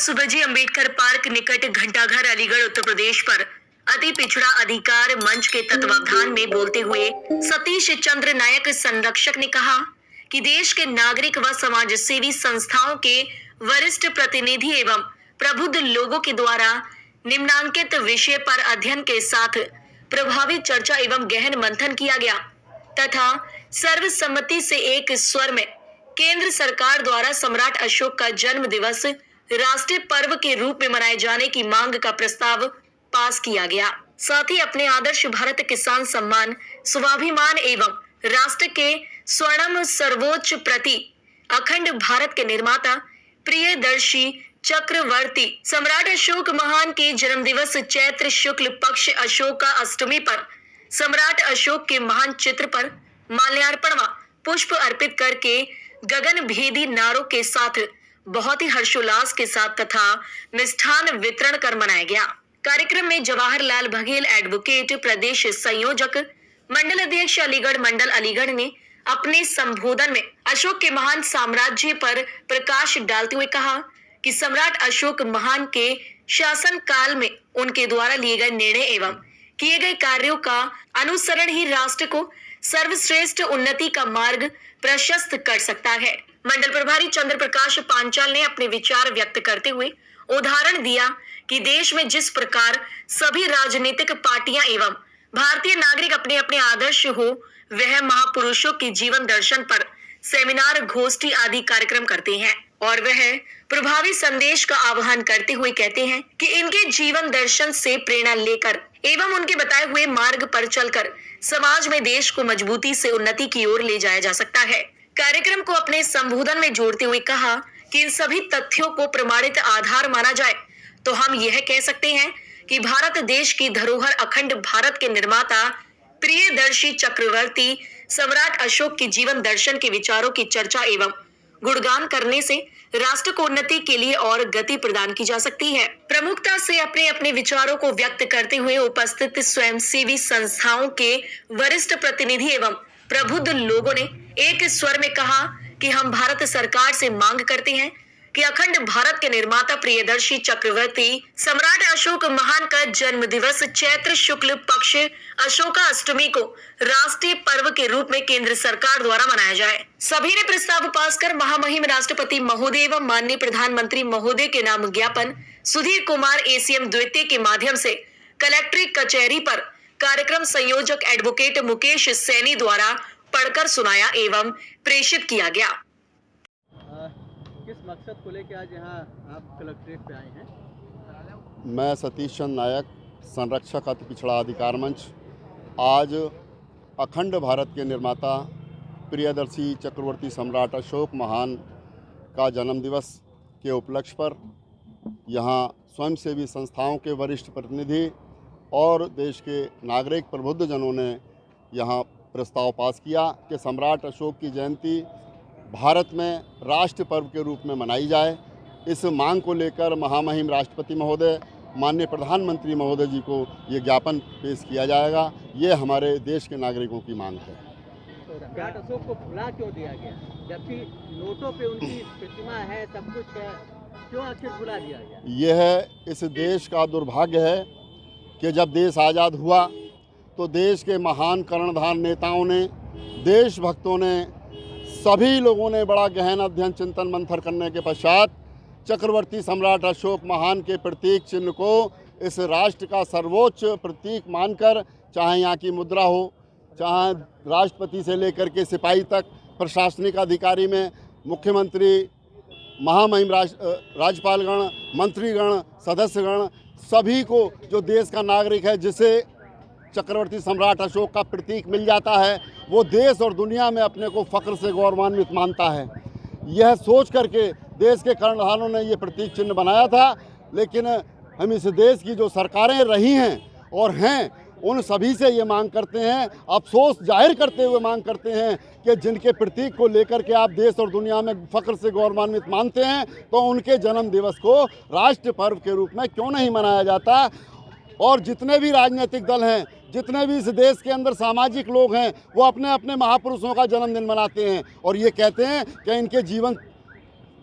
10 बजे अंबेडकर पार्क निकट घंटाघर अलीगढ़ उत्तर प्रदेश पर अति पिछड़ा अधिकार मंच के तत्वावधान में बोलते हुए सतीश चंद्र नायक संरक्षक ने कहा कि देश के नागरिक व समाज सेवी संस्थाओं के वरिष्ठ प्रतिनिधि एवं प्रबुद्ध लोगों के द्वारा निम्नांकित विषय पर अध्ययन के साथ प्रभावी चर्चा एवं गहन मंथन किया गया तथा सर्वसम्मति से एक स्वर में केंद्र सरकार द्वारा सम्राट अशोक का जन्म दिवस राष्ट्रीय पर्व के रूप में मनाए जाने की मांग का प्रस्ताव पास किया गया। साथ ही अपने आदर्श भारत किसान सम्मान स्वाभिमान एवं राष्ट्र के स्वर्णम सर्वोच्च प्रति अखंड भारत के निर्माता प्रियदर्शी चक्रवर्ती सम्राट अशोक महान के जन्म दिवस चैत्र शुक्ल पक्ष अशोका अष्टमी पर सम्राट अशोक के महान चित्र पर माल्यार्पण व पुष्प अर्पित करके गगन भेदी नारों के साथ बहुत ही हर्षोल्लास के साथ तथा मिष्ठान वितरण कर मनाया गया। कार्यक्रम में जवाहरलाल बघेल एडवोकेट प्रदेश संयोजक मंडल अध्यक्ष अलीगढ़ मंडल अलीगढ़ ने अपने संबोधन में अशोक के महान साम्राज्य पर प्रकाश डालते हुए कहा कि सम्राट अशोक महान के शासन काल में उनके द्वारा लिए गए निर्णय एवं किए गए कार्यों का अनुसरण ही राष्ट्र को सर्वश्रेष्ठ उन्नति का मार्ग प्रशस्त कर सकता है। मंडल प्रभारी चंद्र प्रकाश पांचाल ने अपने विचार व्यक्त करते हुए उदाहरण दिया कि देश में जिस प्रकार सभी राजनीतिक पार्टियां एवं भारतीय नागरिक अपने अपने आदर्श हो, वह महापुरुषों के जीवन दर्शन पर सेमिनार, गोष्ठी आदि कार्यक्रम करते हैं और वह प्रभावी संदेश का आह्वान करते हुए कहते हैं कि इनके जीवन दर्शन से प्रेरणा लेकर एवं उनके बताए हुए मार्ग पर चलकर समाज में देश को मजबूती से उन्नति की ओर ले जाया जा सकता है। कार्यक्रम को अपने संबोधन में जोड़ते हुए कहा कि इन सभी तथ्यों को प्रमाणित आधार माना जाए तो हम यह कह सकते हैं कि भारत देश की धरोहर अखंड भारत के निर्माता प्रियदर्शी चक्रवर्ती सम्राट अशोक के जीवन दर्शन के विचारों की चर्चा एवं गुणगान करने से राष्ट्र को उन्नति के लिए और गति प्रदान की जा सकती है। प्रमुखता से अपने अपने विचारों को व्यक्त करते हुए उपस्थित स्वयंसेवी संस्थाओं के वरिष्ठ प्रतिनिधि एवं प्रबुद्ध लोगों ने एक स्वर में कहा कि हम भारत सरकार से मांग करते हैं कि अखंड भारत के निर्माता प्रियदर्शी चक्रवर्ती सम्राट अशोक महान का जन्म दिवस चैत्र शुक्ल पक्ष अशोका अष्टमी को राष्ट्रीय पर्व के रूप में केंद्र सरकार द्वारा मनाया जाए। सभी ने प्रस्ताव पास कर महामहिम राष्ट्रपति महोदय एवं माननीय प्रधानमंत्री महोदय के नाम ज्ञापन सुधीर कुमार एसीएम द्वितीय के माध्यम से कलेक्ट्रेट कचहरी पर कार्यक्रम संयोजक एडवोकेट मुकेश सैनी द्वारा पढ़कर सुनाया एवं प्रेषित किया गया। किस मकसद को लेकर आज यहाँ आप कलेक्ट्रेट पे आए हैं? मैं सतीश चंद्र नायक संरक्षक अति पिछड़ा अधिकार मंच आज अखंड भारत के निर्माता प्रियदर्शी चक्रवर्ती सम्राट अशोक महान का जन्म दिवस के उपलक्ष्य पर यहाँ स्वयंसेवी संस्थाओं के वरिष्ठ प्रतिनिधि और देश के नागरिक प्रबुद्ध जनों ने यहाँ प्रस्ताव पास किया कि सम्राट अशोक की जयंती भारत में राष्ट्र पर्व के रूप में मनाई जाए। इस मांग को लेकर महामहिम राष्ट्रपति महोदय माननीय प्रधानमंत्री महोदय जी को ये ज्ञापन पेश किया जाएगा। ये हमारे देश के नागरिकों की मांग है। तो सम्राट अशोक को भुला क्यों दिया गया, जबकि नोटों पे उनकी प्रतिमा है, सब कुछ है, क्यों आखिर भुला दिया गया? यह इस देश का दुर्भाग्य है कि जब देश आज़ाद हुआ तो देश के महान कर्णधार नेताओं ने, देशभक्तों ने, सभी लोगों ने बड़ा गहन अध्ययन चिंतन मंथन करने के पश्चात चक्रवर्ती सम्राट अशोक महान के प्रतीक चिन्ह को इस राष्ट्र का सर्वोच्च प्रतीक मानकर, चाहे यहाँ की मुद्रा हो, चाहे राष्ट्रपति से लेकर के सिपाही तक, प्रशासनिक अधिकारी में मुख्यमंत्री, महामहिम राज्यपालगण, मंत्रीगण, सदस्यगण, सभी को जो देश का नागरिक है जिसे चक्रवर्ती सम्राट अशोक का प्रतीक मिल जाता है, वो देश और दुनिया में अपने को फख्र से गौरवान्वित मानता है। यह सोच करके देश के कर्णधारों ने ये प्रतीक चिन्ह बनाया था। लेकिन हम इस देश की जो सरकारें रही हैं और हैं, उन सभी से ये मांग करते हैं, अफसोस जाहिर करते हुए मांग करते हैं कि जिनके प्रतीक को लेकर के आप देश और दुनिया में फख्र से गौरवान्वित मानते हैं, तो उनके जन्म दिवस को राष्ट्र पर्व के रूप में क्यों नहीं मनाया जाता। और जितने भी राजनीतिक दल हैं, जितने भी इस देश के अंदर सामाजिक लोग हैं, वो अपने अपने महापुरुषों का जन्मदिन मनाते हैं और ये कहते हैं कि इनके जीवन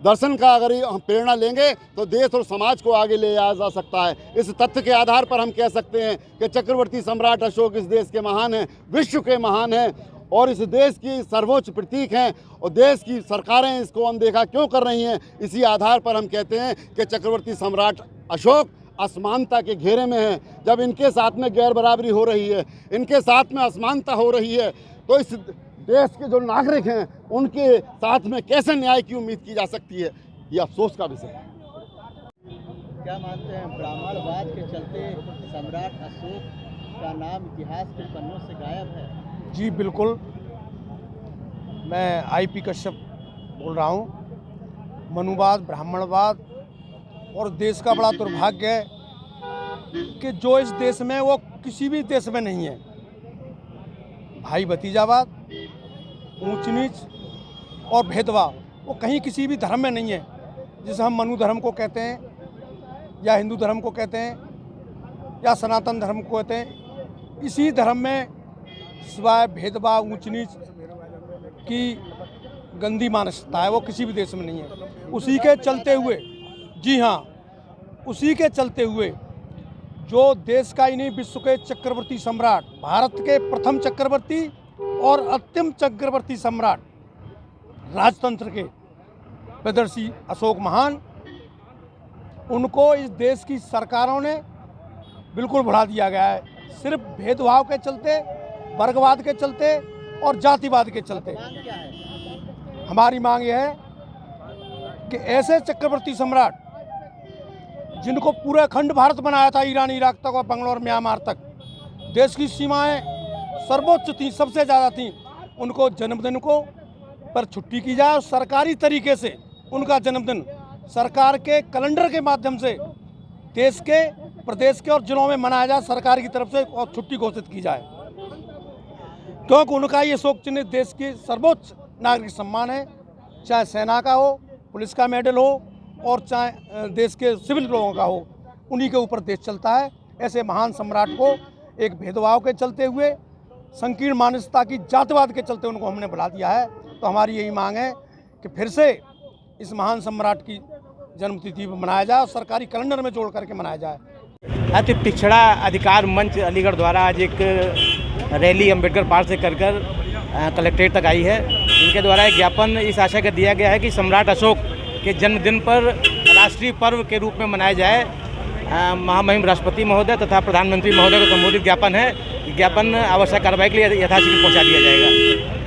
दर्शन का अगर हम प्रेरणा लेंगे तो देश और समाज को आगे ले जाया जा सकता है। इस तथ्य के आधार पर हम कह सकते हैं कि चक्रवर्ती सम्राट अशोक इस देश के महान हैं, विश्व के महान हैं और इस देश की सर्वोच्च प्रतीक हैं और देश की सरकारें इसको अनदेखा क्यों कर रही हैं, इसी आधार पर हम कहते हैं कि चक्रवर्ती सम्राट अशोक असमानता के घेरे में हैं। जब इनके साथ में गैर बराबरी हो रही है, इनके साथ में असमानता हो रही है, तो इस देश के जो नागरिक हैं उनके साथ में कैसे न्याय की उम्मीद की जा सकती है, ये अफसोस का विषय है। क्या मानते हैं ब्राह्मणवाद के चलते सम्राट अशोक का नाम इतिहास के पन्नों से गायब है? जी बिल्कुल, मैं आईपी कश्यप बोल रहा हूँ। मनुवाद, ब्राह्मणवाद और देश का बड़ा दुर्भाग्य है कि जो इस देश में वो किसी भी देश में नहीं है। भाई भतीजावाद, ऊंच नीच और भेदभाव वो कहीं किसी भी धर्म में नहीं है। जिसे हम मनु धर्म को कहते हैं या हिंदू धर्म को कहते हैं या सनातन धर्म को कहते हैं, इसी धर्म में सिवाय भेदभाव, ऊंच नीच की गंदी मानसिकता है, वो किसी भी देश में नहीं है। उसी के चलते हुए, जी हाँ, उसी के चलते हुए जो देश का ही नहीं विश्व के चक्रवर्ती सम्राट, भारत के प्रथम चक्रवर्ती और अंतिम चक्रवर्ती सम्राट, राजतंत्र के प्रदर्शी अशोक महान, उनको इस देश की सरकारों ने बिल्कुल भुला दिया गया है, सिर्फ भेदभाव के चलते, वर्गवाद के चलते और जातिवाद के चलते। मांग क्या है? हमारी मांग यह है कि ऐसे चक्रवर्ती सम्राट जिनको पूरा खंड भारत बनाया था, ईरान, इराक तक और बंगलोर, म्यांमार तक, देश की सीमाएं सर्वोच्च थी, सबसे ज़्यादा थी, उनको जन्मदिन को पर छुट्टी की जाए और सरकारी तरीके से उनका जन्मदिन सरकार के कैलेंडर के माध्यम से देश के, प्रदेश के और जिलों में मनाया जाए सरकार की तरफ से और छुट्टी घोषित की जाए, क्योंकि उनका ये अशोक चिन्ह देश के सर्वोच्च नागरिक सम्मान है। चाहे सेना का हो, पुलिस का मेडल हो और चाहे देश के सिविल लोगों का हो, उन्हीं के ऊपर देश चलता है। ऐसे महान सम्राट को एक भेदभाव के चलते हुए, संकीर्ण मानसिकता की, जातिवाद के चलते उनको हमने बुला दिया है। तो हमारी यही मांग है कि फिर से इस महान सम्राट की जन्मतिथि मनाया जाए और सरकारी कैलेंडर में जोड़ करके मनाया जाए। अति पिछड़ा अधिकार मंच अलीगढ़ द्वारा आज एक रैली अम्बेडकर पार्क से कर कलेक्ट्रेट तक आई है। इनके द्वारा एक ज्ञापन इस आशय का दिया गया है कि सम्राट अशोक के जन्मदिन पर राष्ट्रीय पर्व के रूप में मनाया जाए। महामहिम राष्ट्रपति महोदय तथा प्रधानमंत्री महोदय को संबोधित ज्ञापन है। ज्ञापन आवश्यक कार्रवाई के लिए यथाशीघ्र पहुंचा दिया जाएगा।